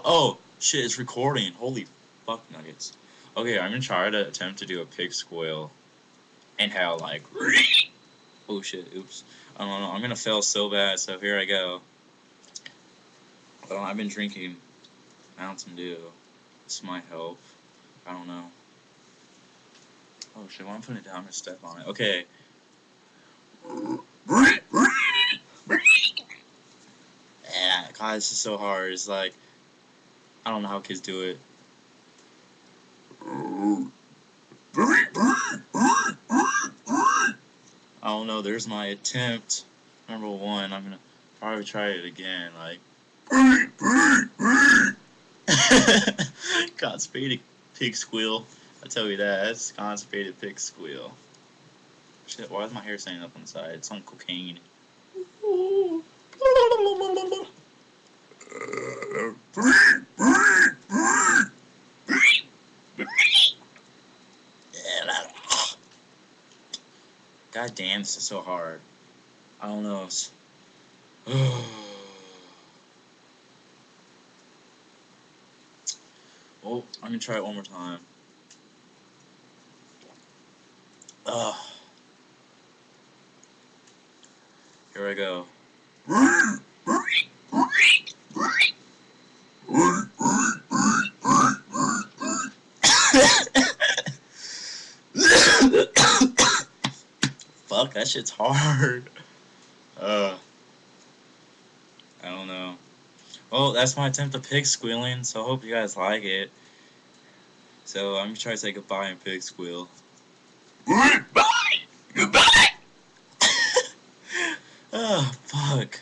Oh, shit, it's recording. Holy fuck nuggets. Okay, I'm gonna try to attempt to do a pig squeal. And how, like... Oh, shit, oops. I don't know, I'm gonna fail so bad, so here I go. Well, I've been drinking Mountain Dew. This might help. I don't know. Oh, shit, when I'm putting it down, I'm gonna step on it. Okay. Yeah, God, this is so hard. It's like... I don't know how kids do it. I don't know, there's my attempt. Number 1, I'm gonna probably try it again, like... Constipated pig squeal. I tell you that, that's constipated pig squeal. Shit, why is my hair standing up on the side? It's on cocaine. God damn, this is so hard. I don't know. Well, I'm gonna try it one more time. Here I go. Fuck, that shit's hard. I don't know. Well, that's my attempt at pig squealing, so I hope you guys like it. So I'm gonna try to say goodbye in pig squeal. Goodbye! Goodbye! Oh, fuck.